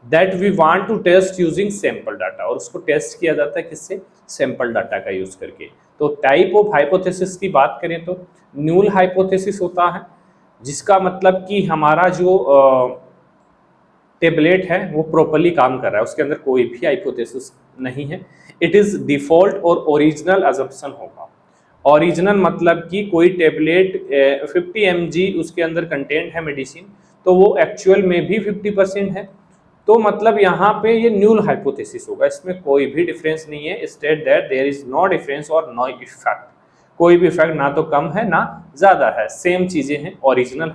that we want to test using sample data, और उसको टेस्ट किया जाता है किससे? सैंपल डाटा का यूज करके। तो टाइप ऑफ हाइपोथेसिस की बात करें तो न्यूल हाइपोथेसिस होता है, जिसका मतलब कि हमारा जो टेबलेट है वो प्रॉपर्ली काम कर रहा है, उसके अंदर कोई भी हाइपोथेसिस नहीं है। इट इज डिफॉल्ट और ओरिजिनल अजम्पशन होगा। ओरिजिनल मतलब कि कोई टेबलेट 50 mg उसके अंदर कंटेंट है मेडिसिन, तो वो एक्चुअल में भी 50% है, तो मतलब यहाँ पे ये न्यूल हाइपोथेसिस होगा, इसमें कोई भी डिफरेंस नहीं है। State that there is no difference और नो इफेक्ट, कोई भी इफेक्ट ना तो कम है ना ज्यादा है, सेम चीजें हैं, ओरिजिनल,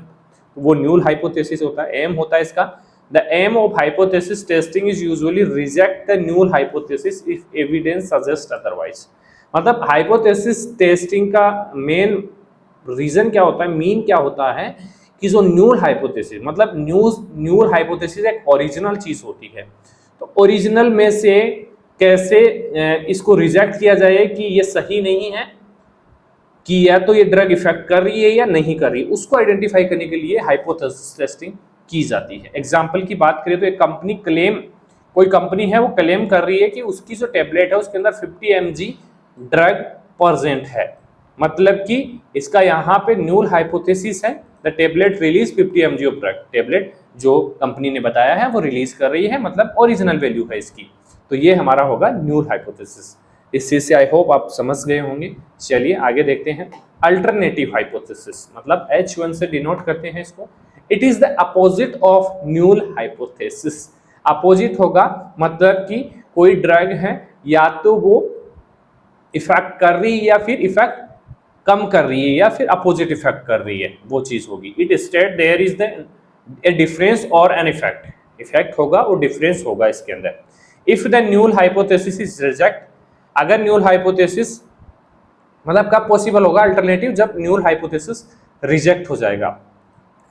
वो न्यूल हाइपोथेसिस होता है। एम होता है इसका, the aim of hypothesis testing is usually reject the null hypothesis if evidence suggest otherwise. मतलब हाइपोथेसिस टेस्टिंग का मेन रीजन क्या होता है, मीन क्या होता है कि जो न्यूल हाइपोथेसिस, मतलब न्यूल हाइपोथेसिस एक ओरिजिनल चीज होती है, तो ओरिजिनल में से कैसे इसको रिजेक्ट किया जाए कि ये सही नहीं है, कि या तो ये ड्रग इफेक्ट कर रही है या नहीं कर रही, उसको आइडेंटिफाई करने के लिए हाइपोथेसिस टेस्टिंग की जाती है। एग्जाम्पल की बात करें तो एक कंपनी कोई कंपनी है वो क्लेम कर रही है कि उसकी जो टेबलेट है उसके अंदर 50 mg ड्रग प्रेजेंट है, मतलब कि इसका यहाँ पे न्यूल हाइपोथेसिस है, the tablet release 50 mg of drug, tablet जो कंपनी ने बताया है वो रिलीज कर रही है, मतलब ओरिजिनल वैल्यू है इसकी, तो ये हमारा होगा न्यूल हाइपोथेसिस। इस चीज से आई होप आप समझ गए होंगे। चलिए आगे देखते हैं अल्टरनेटिव हाइपोथेसिस, मतलब H1 से डिनोट करते हैं इसको। It is the opposite of न्यूल hypothesis. Opposite होगा मतलब कि कोई ड्रग है या तो वो इफेक्ट कर रही है या फिर इफेक्ट कम कर रही है या फिर अपोजिट इफेक्ट कर रही है, वो चीज होगी। It state there is the a difference और एन इफेक्ट, इफेक्ट होगा और डिफरेंस होगा इसके अंदर। If the null hypothesis is reject, अगर न्यूल हाइपोथेसिस, मतलब कब पॉसिबल होगा अल्टरनेटिव, जब न्यूल हाइपोथेसिस रिजेक्ट हो जाएगा।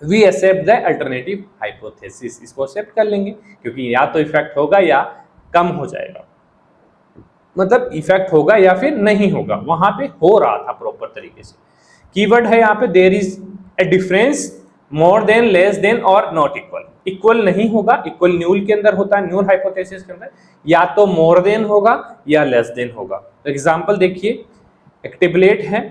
We accept the alternative hypothesis, इसको एक्सेप्ट कर लेंगे क्योंकि या तो इफेक्ट होगा या कम हो जाएगा, मतलब इफेक्ट होगा या फिर नहीं होगा, वहां पे हो रहा था प्रॉपर तरीके से। कीवर्ड है यहाँ पे there is a difference, more than, less than और नॉट इक्वल। इक्वल नहीं होगा, इक्वल न्यूल के अंदर होता है, न्यूल हाइपोथेसिस के अंदर या तो मोर देन होगा या लेस देन होगा। तो एग्जांपल देखिए, एक टेबलेट है,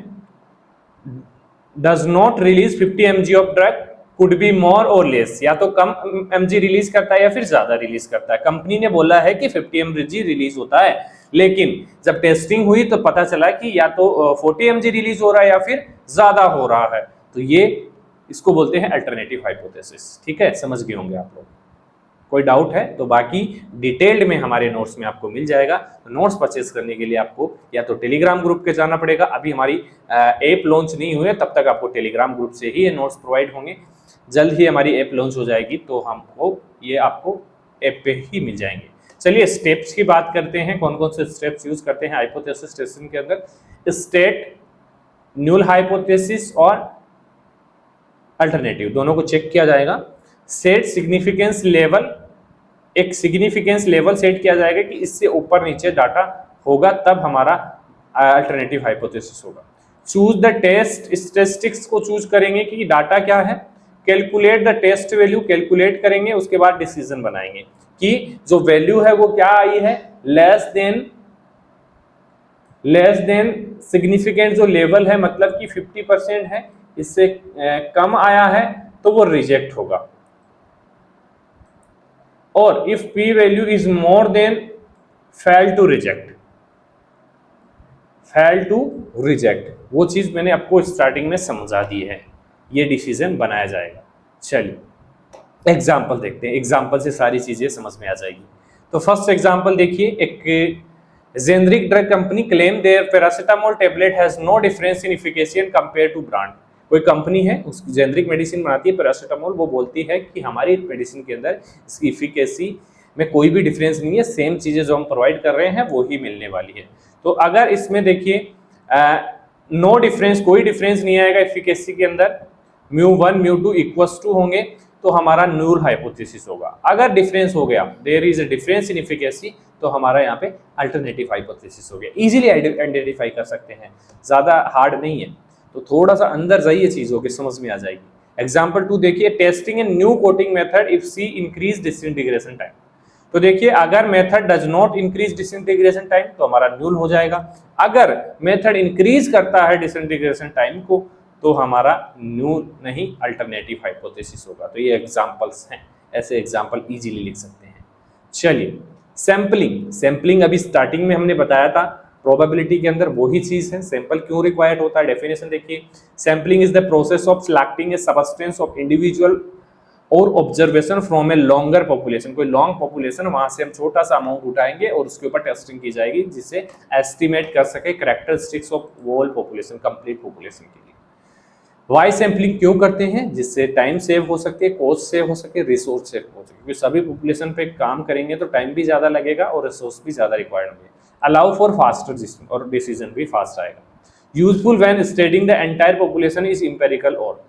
does not release 50 mg of drug, could be more और लेस, या तो कम mg रिलीज करता है या फिर ज्यादा रिलीज करता है। कंपनी ने बोला है कि 50 mg रिलीज होता है, लेकिन जब टेस्टिंग हुई तो पता चला कि या तो 40 mg रिलीज हो रहा है या फिर ज्यादा हो रहा है, तो ये इसको बोलते हैं अल्टरनेटिव हाइपोथेसिस। ठीक है, समझ गए होंगे आप लोग। कोई डाउट है तो बाकी डिटेल्ड में हमारे नोट्स में आपको मिल जाएगा। तो नोट्स परचेज करने के लिए आपको या तो टेलीग्राम ग्रुप पे जाना पड़ेगा, अभी हमारी ऐप लॉन्च नहीं हुई है, तब तक आपको टेलीग्राम ग्रुप से ही ये नोट्स प्रोवाइड होंगे। जल्द ही हमारी ऐप लॉन्च हो जाएगी तो हमको ये आपको ऐप पे ही मिल जाएंगे। चलिए स्टेप्स की बात करते हैं, कौन कौन से स्टेप्स यूज करते हैं हाइपोथेसिस टेस्टिंग के अंदर। स्टेट न्यूल हाइपोथेसिस और अल्टरनेटिव दोनों को चेक किया जाएगा। सेट सिग्निफिकेंस लेवल, एक सिग्निफिकेंस लेवल सेट किया जाएगा कि इससे ऊपर नीचे डाटा होगा तब हमारा अल्टरनेटिव हाइपोथेसिस होगा। चूज द टेस्ट, स्टैटिस्टिक्स को चूज करेंगे कि डाटा क्या है, calculate the test value, calculate करेंगे, उसके बाद डिसीजन बनाएंगे कि जो वैल्यू है वो क्या आई है, लेस देन सिग्निफिकेंट जो लेवल है, मतलब कि 50% है, इससे कम आया है तो वो रिजेक्ट होगा। और if p value is more than fail to reject, वो चीज मैंने आपको स्टार्टिंग में समझा दी है, ये डिसीजन बनाया जाएगा। चलिए एग्जाम्पल देखते हैं, एग्जाम्पल से सारी चीजें समझ में आ जाएगी। तो फर्स्ट एग्जाम्पल देखिए, एक generic drug company claim their paracetamol tablet has no difference in efficacy compare to brand. कोई कंपनी है, उस जेनरिक मेडिसिन बनाती है पैरासिटामोल, वो बोलती है कि हमारी मेडिसिन के अंदर इसकी एफिकेसी में कोई भी डिफरेंस नहीं है, सेम चीजें जो हम प्रोवाइड कर रहे हैं वो ही मिलने वाली है। तो अगर इसमें देखिए नो डिफरेंस, कोई डिफरेंस नहीं आएगा एफिकेसी के अंदर, μ1 μ2 इक्वल्स टू होंगे तो हमारा न्यूल हाइपोथेसिस होगा। अगर डिफरेंस हो गया, there is a difference in efficacy, तो हमारा यहाँ पे अल्टरनेटिव हाइपोथेसिस हो गया। इजीली आइडेंटिफाई कर सकते हैं, ज्यादा हार्ड नहीं है, तो थोड़ा सा अंदर जाइए चीजों के, समझ में आ जाएगी। एग्जाम्पल 2 देखिए, testing and new coating method if see increase disintegration time. तो देखिए अगर method does not increase disintegration time तो हमारा न्यूल हो जाएगा, अगर मेथड इंक्रीज करता है डिसइंटीग्रेशन टाइम को तो हमारा न्यूल नहीं अल्टरनेटिव हाइपोथेसिस होगा। तो ये एग्जांपल्स हैं, ऐसे एग्जांपल इजीली लिख सकते हैं। चलिए सैंपलिंग अभी स्टार्टिंग में हमने बताया था, प्रोबेबिलिटी के अंदर वही चीज है। सैंपल क्यों रिक्वायर्ड होता है, डेफिनेशन देखिए, sampling is the process of selecting a substance of individual और observation from a longer population. कोई लॉन्ग पॉपुलेशन, वहां से हम छोटा सा अमाउंट उठाएंगे और उसके ऊपर टेस्टिंग की जाएगी जिससे एस्टिमेट कर सके characteristics of whole population, complete population के लिए। वाई सैंपलिंग क्यों करते हैं, जिससे टाइम सेव हो सके, कॉस्ट सेव हो सके, रिसोर्स सेव हो सके, क्योंकि सभी पॉपुलेशन पे काम करेंगे तो टाइम भी ज्यादा लगेगा और रिसोर्स भी ज्यादा रिक्वायर्ड होंगे। अलाउ फॉर फास्टर डिसीजन, और डिसीजन भी फास्ट आएगा। Useful when studying the entire population is empirical और,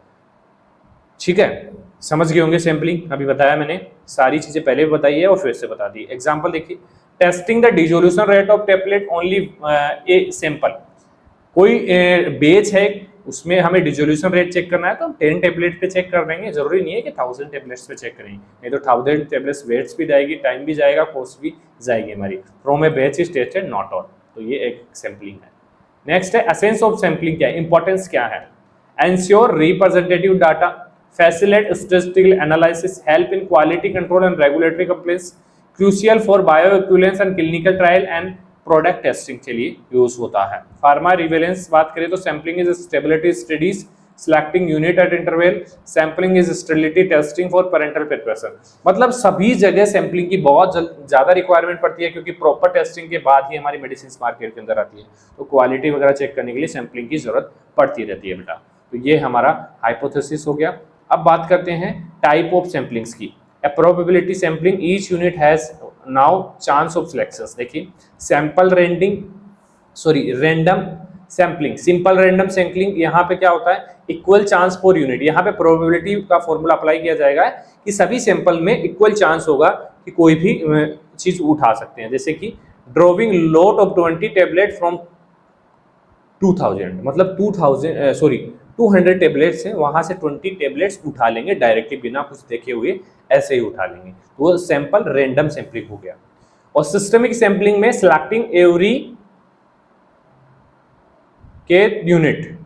ठीक है, समझ गए होंगे। सैंपलिंग अभी बताया मैंने, सारी चीजें पहले भी बताई है और फिर से बता दी। एग्जांपल देखिए, testing the dissolution rate of tablet only a sample. कोई बेच है, उसमें हमें डिसोल्यूशन रेट चेक करना है तो हम 10 टेबलेट पे चेक कर देंगे, जरूरी नहीं है कि 1000 टेबलेट्स पे चेक करेंगे, नहीं तो 1000 टेबलेट्स वेट्स भी जाएगी, टाइम भी जाएगा, कॉस्ट भी जाएगी हमारी। From A batch is tested not all, तो ये एक सैंपलिंग है। नेक्स्ट है एसेंस ऑफ सैंपलिंग, क्या है, इंपॉर्टेंस क्या है। Ensure representative data, facilitate statistical analysis, help in quality control and regulatory compliance, crucial for bioequivalence and clinical trial and product testing के लिए यूज होता है। फार्मा रिवेलेंस बात करें तो sampling is stability studies, selecting unit eight interval, sampling is stability testing for parental preparation. मतलब सभी जगह सैंपलिंग की बहुत ज्यादा रिक्वायरमेंट पड़ती है, क्योंकि प्रॉपर टेस्टिंग के बाद ही हमारी मेडिसिन मार्केट के अंदर आती है, तो क्वालिटी वगैरह चेक करने के लिए सैंपलिंग की जरूरत पड़ती रहती है बेटा। तो ये हमारा हाइपोथेसिस हो गया। अब बात करते हैं टाइप ऑफ सैंपलिंग्स की। A probability sampling, each unit has now chance of selections। देखिए sample random sampling, simple random sampling, यहाँ पे क्या होता है, इक्वल चांस पर यूनिट। यहाँ पे प्रोबेबिलिटी का फॉर्मूला अप्लाई किया जाएगा कि सभी सैंपल में इक्वल चांस होगा कि कोई भी चीज उठा सकते हैं। जैसे कि drawing lot of 20 tablet from 2000, मतलब 200 टेबलेट्स हैं, वहां से 20 टेबलेट्स उठा लेंगे डायरेक्टली, बिना कुछ देखे हुए ऐसे ही उठा लेंगे, तो वो सैंपल रैंडम सैंपलिंग हो गया। और सिस्टमिक सैंपलिंग में सिलेक्टिंग एवरी के यूनिट,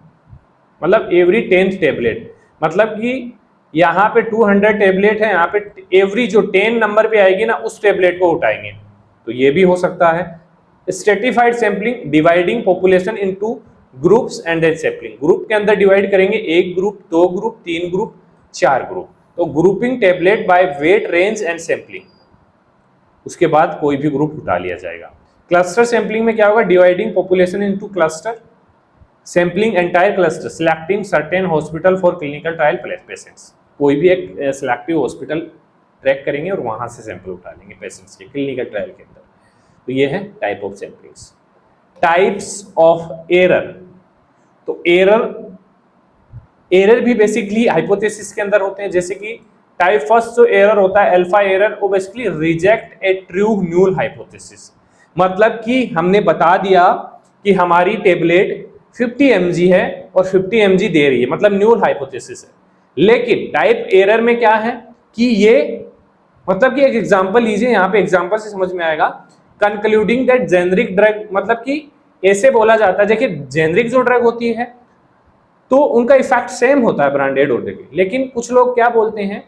मतलब एवरी 10th टेबलेट, मतलब कि यहाँ पे 200 टेबलेट है, यहाँ पे एवरी जो 10 नंबर पे आएगी ना उस टेबलेट को उठाएंगे, तो ये भी हो सकता है। Stratified sampling, dividing population into groups and then sampling, group के अंदर डिवाइड करेंगे, 1 ग्रुप, 2 ग्रुप, 3 ग्रुप, 4 ग्रुप, तो grouping tablet by weight range and sampling, उसके बाद कोई भी ग्रुप उठा लिया जाएगा। क्लस्टर सैंपलिंग में क्या होगा, dividing population into cluster, sampling entire cluster, selecting certain hospital for clinical trial patients, कोई भी एक सिलेक्टिव हॉस्पिटल ट्रैक करेंगे और वहां से सैंपल उठा लेंगे पेशेंट्स के क्लिनिकल ट्रायल के अंदर। तो ये है type of samplings. Types of error, तो एरर भी बेसिकली हाइपोथेसिस के अंदर होते हैं, जैसे कि टाइप फर्स्ट जो एरर होता है अल्फा एरर, वो बेसिकली रिजेक्ट ए ट्रू न्यूल हाइपोथेसिस। मतलब कि हमने बता दिया कि हमारी टेबलेट 50 mg है और 50 mg दे रही है, मतलब न्यूल हाइपोथेसिस है। लेकिन टाइप एरर में क्या है कि ये, मतलब कि एक एग्जांपल लीजिए, यहाँ पे एग्जांपल से समझ में आएगा। कंक्लूडिंग दैट जेनरिक ड्रग, मतलब कि ऐसे बोला जाता है, देखिए जेनरिक जो ड्रग होती है तो उनका इफेक्ट सेम होता है ब्रांडेड और के, लेकिन कुछ लोग क्या बोलते हैं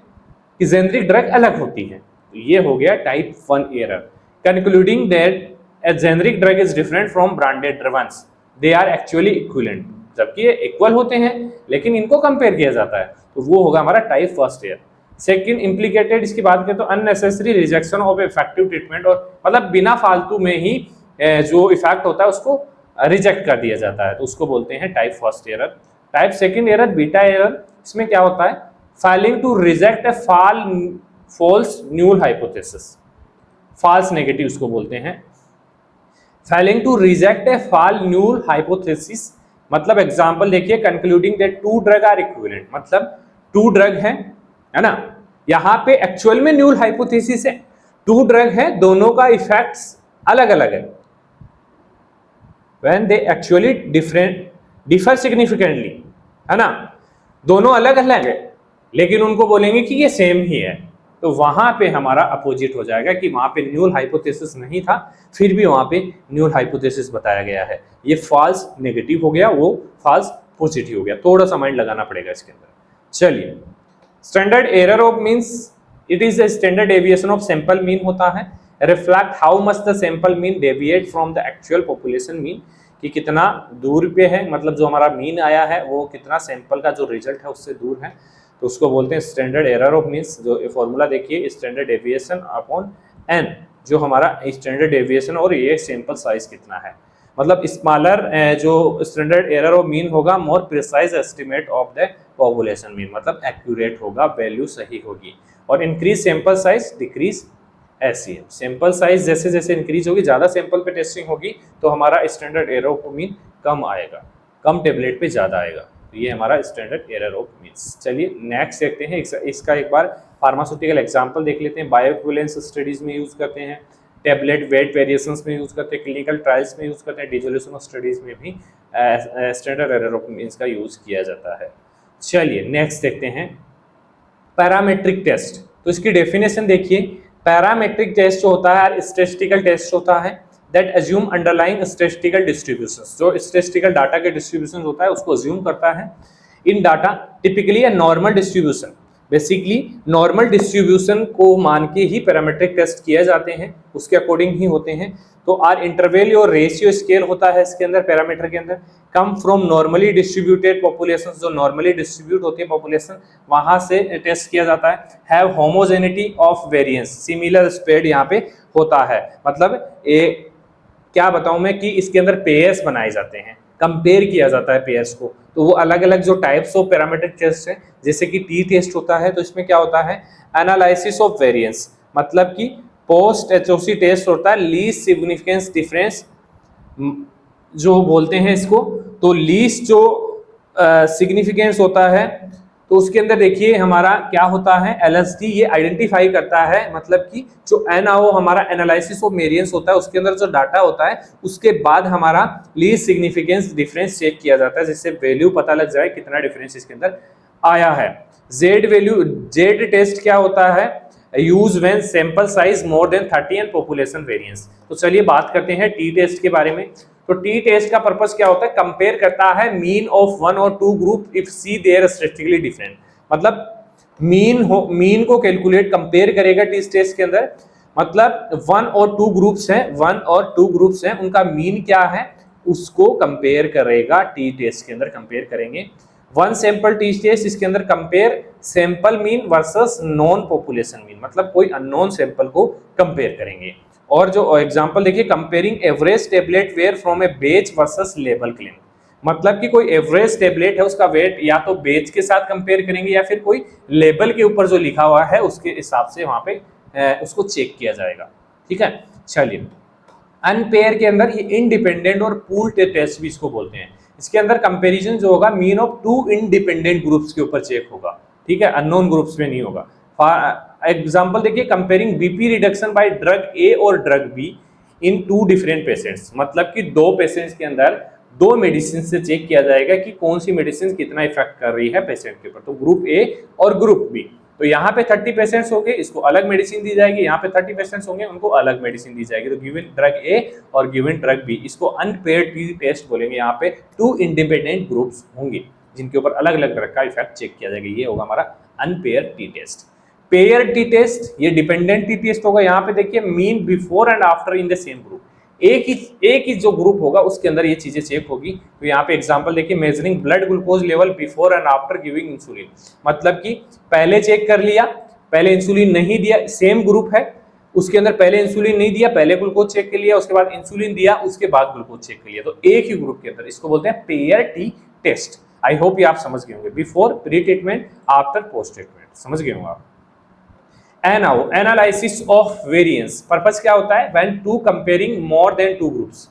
कि जेनरिक ड्रग अलग होती है। तो ये हो गया type 1 error. Concluding that a generic drug is different from branded drugs, they are actually equivalent, जबकि ये इक्वल होते हैं लेकिन इनको कंपेयर किया जाता है, तो वो होगा हमारा type first error. Second implicated, इसकी बात करें तो unnecessary rejection of effective treatment, और मतलब बिना फालतू में ही जो इफेक्ट होता है उसको रिजेक्ट कर दिया जाता है, तो उसको बोलते हैं type first error. Type second error beta error, इसमें क्या होता है, failing to reject a false null hypothesis, false negative उसको बोलते हैं। Failing to reject a false null hypothesis, मतलब एग्जांपल देखिए, concluding that two drug are equivalent, मतलब टू ड्रग है ना, यहां पे एक्चुअल में न्यूल हाइपोथेसिस है, टू ड्रग है, दोनों का इफेक्ट्स अलग अलग है, when they actually differ significantly, है ना, दोनों अलग अलग है लेकिन उनको बोलेंगे कि ये सेम ही है, तो वहां पे हमारा अपोजिट हो जाएगा कि वहां पे न्यूल हाइपोथेसिस नहीं था, फिर भी वहां पे न्यूल हाइपोथेसिस बताया गया है, ये फॉल्स नेगेटिव हो गया, वो फॉल्स पॉजिटिव हो गया, थोड़ा सा माइंड लगाना पड़ेगा इसके अंदर। चलिए, standard error of means, it is the standard deviation of sample mean होता है, reflect how much the sample mean deviate from the actual population mean, कि कितना दूर पे है, मतलब जो हमारा मीन आया है वो कितना सैंपल का जो रिजल्ट है उससे दूर है, तो उसको बोलते हैं स्टैंडर्ड एरर ऑफ मीन्स। जो फॉर्मूला देखिए, स्टैंडर्ड डेविएशन अपॉन एन, जो हमारा स्टैंडर्ड डेविएशन और ये सैंपल साइज कितना है, मतलब स्मॉलर जो स्टैंडर्ड एरर ऑफ मीन होगा, more precise estimate of the population mean, मतलब एक्यूरेट होगा, वैल्यू सही होगी, और increase sample size decrease SEM, sample size जैसे जैसे इंक्रीज होगी, ज्यादा सैंपल पे टेस्टिंग होगी तो हमारा स्टैंडर्ड एरर ऑफ मीन कम आएगा, कम टेबलेट पे ज्यादा आएगा, तो ये हमारा स्टैंडर्ड एरर ऑफ मीन्स। चलिए नेक्स्ट देखते हैं, इसका एक बार फार्मास्यूटिकल एग्जांपल देख लेते हैं। बायोइक्विवेलेंस स्टडीज में यूज करते हैं, टेबलेट वेट वेरिएशंस में यूज करते हैं, क्लिनिकल ट्रायल्स में यूज करते हैं, डिसोल्यूशन स्टडीज में भी स्टैंडर्ड एरर ऑफ मीन्स का यूज किया जाता है। चलिए नेक्स्ट देखते हैं, पैरामेट्रिक टेस्ट। तो इसकी डेफिनेशन देखिए, पैरामेट्रिक टेस्ट जो होता है स्टैटिस्टिकल टेस्ट होता है that assume underlying statistical distributions, जो स्टैटिस्टिकल डाटा के डिस्ट्रीब्यूशन होता है उसको अज्यूम करता है in data, typically a normal distribution, basically normal distribution को मान के ही पैरामेट्रिक टेस्ट किए जाते हैं, उसके अकॉर्डिंग ही होते हैं। तो आर इंटरवल और रेशियो स्केल होता है इसके अंदर, पैरामीटर के अंदर, come from normally distributed population, जो नॉर्मली डिस्ट्रीब्यूट होती है पॉपुलेशन वहां से टेस्ट किया जाता है। Have homogeneity of variance, similar spread यहाँ पे होता है, मतलब क्या बताऊं मैं कि इसके अंदर पेयर्स बनाए जाते हैं, कंपेयर किया जाता है पेयर्स को, तो वो अलग अलग जो टाइप्स ऑफ पैरामीट्रिक टेस्ट है, जैसे कि टी टेस्ट होता है, तो इसमें क्या होता है, एनालिसिस ऑफ वेरिएंस, मतलब कि पोस्ट एचओसी टेस्ट होता है, लीस्ट सिग्निफिकेंस डिफरेंस जो बोलते हैं इसको, तो लीस्ट जो सिग्निफिकेंस होता है, तो उसके अंदर देखिए हमारा क्या होता है, एलएसडी ये आइडेंटिफाई करता है, मतलब कि जो एनआओ हमारा एनालिसिस ऑफ वेरिएंस होता है उसके अंदर जो डाटा होता है उसके बाद हमारा लीस्ट सिग्निफिकेंस डिफरेंस चेक किया जाता है, जिससे वैल्यू पता लग जाए कितना डिफरेंस इसके अंदर आया है। जेड वैल्यू, जेड टेस्ट क्या होता है, use when sample size more than 30 and population variance. तो चलिए बात करते हैं टी टेस्ट के बारे में। तो टी टेस्ट का पर्पस क्या होता है, कंपेयर करता है मीन ऑफ वन और two group if see they are statistically different, मतलब मीन को कैलकुलेट कंपेयर करेगा टी टेस्ट के अंदर, मतलब वन और टू ग्रुप्स हैं, वन और टू ग्रुप्स हैं, उनका मीन क्या है उसको कंपेयर करेगा, टी टेस्ट के अंदर कंपेयर करेंगे। वन सैंपल टी टेस्ट, इसके अंदर compare sample mean versus non population mean, मतलब कोई अननोन सैंपल को कंपेयर करेंगे। और जो एग्जांपल देखिए, comparing average tablet weight from a batch versus label claim, मतलब कि कोई एवरेज टेबलेट है उसका वेट या तो बेच के साथ कंपेयर करेंगे या फिर कोई लेबल के ऊपर जो लिखा हुआ है उसके हिसाब से वहां पे उसको चेक किया जाएगा, ठीक है। चलिए, अनपेयर के अंदर ये इंडिपेंडेंट और पूल टेस्ट भी इसको बोलते हैं, इसके अंदर कंपैरिजन जो होगा mean of two independent groups के ऊपर चेक होगा, ठीक है, अननोन ग्रुप्स में नहीं होगा। एग्जांपल देखिए, comparing BP reduction by drug A और drug B in two different patients, मतलब कि दो पेशेंट्स के अंदर दो मेडिसिन से चेक किया जाएगा कि कौन सी मेडिसिन कितना इफेक्ट कर रही है पेशेंट के ऊपर, तो ग्रुप ए और ग्रुप बी। तो यहाँ पे 30 पेशेंट्स होंगे, इसको अलग मेडिसिन दी जाएगी, यहाँ पे 30 पेशेंट्स होंगे, उनको अलग मेडिसिन दी जाएगी। तो गिवन ड्रग ए और गिवन ड्रग बी, इसको अनपेयर्ड टेस्ट बोलेंगे। यहाँ पे टू इंडिपेंडेंट ग्रुप्स होंगे जिनके ऊपर अलग अलग ड्रग का इफेक्ट चेक किया जाएगा, ये होगा हमारा unpaired T test. Pair T test, ये डिपेंडेंट टी टेस्ट होगा। यहाँ पे देखिए mean before and after in the same group, एक ही जो ग्रुप होगा उसके अंदर ये चीजें चेक होगी। तो यहाँ पे एग्जांपल देखिए, measuring blood glucose level before and after giving insulin, मतलब कि पहले चेक कर लिया, पहले इंसुलिन नहीं दिया, सेम ग्रुप है उसके अंदर पहले इंसुलिन नहीं दिया, पहले ग्लूकोज चेक कर लिया, उसके बाद इंसुलिन दिया, उसके बाद ग्लूकोज चेक कर लिया, तो एक ही ग्रुप के अंदर, इसको बोलते हैं pair T test. I hope ये आप समझ गए होंगे, before, pre treatment, after, post treatment, समझ गए होंगे आप। NO, analysis of variance, purpose क्या होता है, when to comparing more than two groups,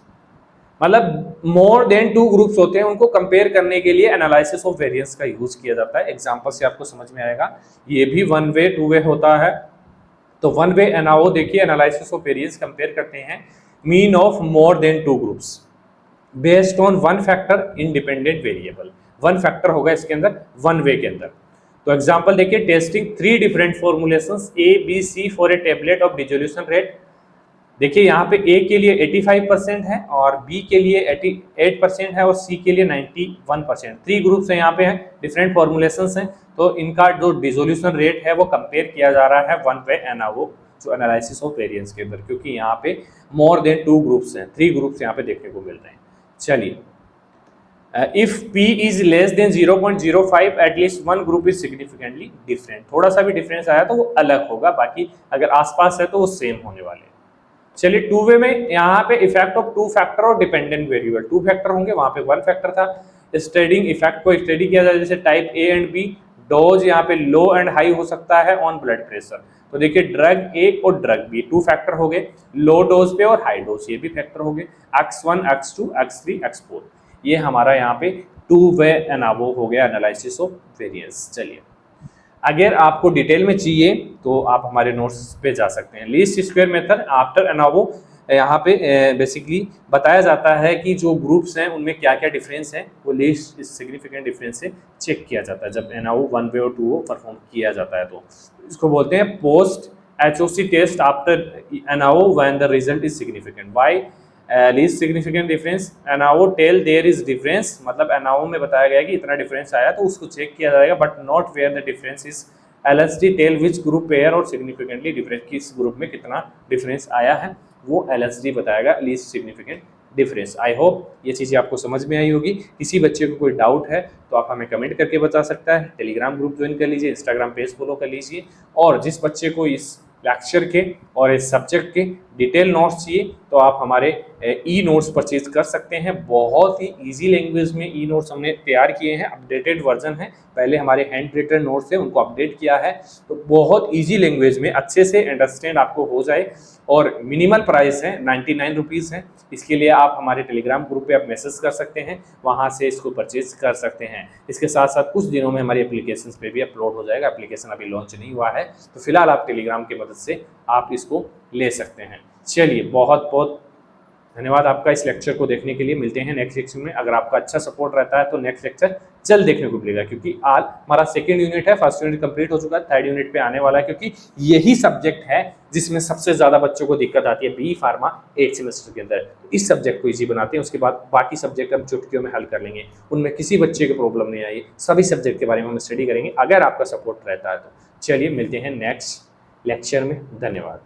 मतलब मोर देन टू ग्रुप्स होते हैं, उनको कंपेयर करने के लिए एनालिसिस ऑफ वेरिएंस का यूज किया जाता है। एग्जांपल से आपको समझ में आएगा, ये भी वन वे टू वे होता है। तो वन वे NO देखिए, एनालिसिस ऑफ वेरिएंस कंपेयर करते हैं mean of more than two groups based on one factor independent variable, one factor होगा इसके अंदर वन वे के अंदर। तो एग्जांपल देखिए, testing 3 different formulations A, B, C for a tablet of dissolution rate. देखिए यहाँ पे A के लिए 85% है और B के लिए 88% है और C के लिए 91%। 3 ग्रुप्स हैं यहाँ पे, हैं डिफरेंट फॉर्मुलेशंस हैं, तो इनका जो डिसोल्यूशन रेट है वो कंपेयर किया जा रहा है वन वे NO जो एनालिसिस ऑफ वेरिएंस के अंदर, क्योंकि यहाँ पे मोर देन 2 ग्रुप्स हैं, 3 ग्रुप्स यहाँ पे देखने को मिल रहे हैं। चलिए, if P is less than 0.05 at least one group is significantly different, थोड़ा सा भी डिफरेंस आया तो वो अलग होगा, बाकी अगर आसपास है तो वो सेम होने वाले हैं। चलिए, टू वे में यहाँ पे इफेक्ट ऑफ टू फैक्टर और डिपेंडेंट वेरिएबल, 2 फैक्टर होंगे, वहां पे 1 फैक्टर था। स्टडिंग इफेक्ट को स्टडी किया जाए, जैसे type A and B, dose यहाँ पे लो एंड हाई हो सकता है ऑन ब्लड प्रेशर। तो देखिए, ड्रग A और ड्रग B 2 फैक्टर हो गए, लो डोज पे और हाई डोज, ये भी फैक्टर हो गए, X1, X2, X3, X4, ये हमारा यहाँ पे टू वे NO हो गया, एनालिसिस ऑफ वेरिएंस। चलिए, अगर आपको डिटेल में चाहिए तो आप हमारे नोट्स पे जा सकते हैं। Least square method after NO, यहाँ पे बेसिकली बताया जाता है कि जो ग्रुप्स हैं उनमें क्या क्या डिफरेंस है, वो लीस्ट सिग्निफिकेंट डिफरेंस से चेक किया जाता है जब NO 1 वे और 2 वो परफॉर्म किया जाता है। तो इसको बोलते हैं post HOC test after NO when the result is significant. Why least significant difference, NO tell there is difference, मतलब NO में बताया गया कि इतना डिफरेंस आया तो उसको चेक किया जाएगा, but not where the difference is LSD tell which group pair और सिग्निफिकेंटली डिफरेंस, किस ग्रुप में कितना डिफरेंस आया है वो LSD बताएगा, least significant difference. I hope ये चीज़ें आपको समझ में आई होगी। किसी बच्चे को कोई डाउट है तो आप हमें कमेंट करके बता सकता है, टेलीग्राम ग्रुप ज्वाइन कर लीजिए, इंस्टाग्राम पेज फॉलो कर लीजिए, और जिस बच्चे को इस लेक्चर के और इस सब्जेक्ट के डिटेल नोट्स चाहिए तो आप हमारे ई नोट्स परचेज कर सकते हैं। बहुत ही इजी लैंग्वेज में ई नोट्स हमने तैयार किए हैं, अपडेटेड वर्जन है, पहले हमारे हैंड रिटन नोट्स थे उनको अपडेट किया है, तो बहुत इजी लैंग्वेज में अच्छे से अंडरस्टैंड आपको हो जाए, और मिनिमल प्राइस है, 99 रुपीज़ है। इसके लिए आप हमारे टेलीग्राम ग्रुप पे आप मैसेज कर सकते हैं, वहाँ से इसको परचेज कर सकते हैं। इसके साथ साथ कुछ दिनों में हमारी एप्लीकेशन पे भी अपलोड हो जाएगा, एप्लीकेशन अभी लॉन्च नहीं हुआ है, तो फिलहाल आप टेलीग्राम की मदद से आप इसको ले सकते हैं। चलिए, बहुत बहुत धन्यवाद आपका इस लेक्चर को देखने के लिए। मिलते हैं नेक्स्ट लेक्चर में। अगर आपका अच्छा सपोर्ट रहता है तो नेक्स्ट लेक्चर जल्द देखने को मिलेगा, क्योंकि आज हमारा सेकंड यूनिट है, फर्स्ट यूनिट कंप्लीट हो चुका है, थर्ड यूनिट पे आने वाला है, क्योंकि यही सब्जेक्ट है जिसमें सबसे ज्यादा बच्चों को दिक्कत आती है बी फार्मा 8 सेमेस्टर के अंदर। इस सब्जेक्ट को इजी बनाते हैं, उसके बाद बाकी सब्जेक्ट हम चुटकियों में हल कर लेंगे, उनमें किसी बच्चे को प्रॉब्लम नहीं आई, सभी सब्जेक्ट के बारे में हम स्टडी करेंगे अगर आपका सपोर्ट रहता है तो। चलिए, मिलते हैं नेक्स्ट लेक्चर में। धन्यवाद।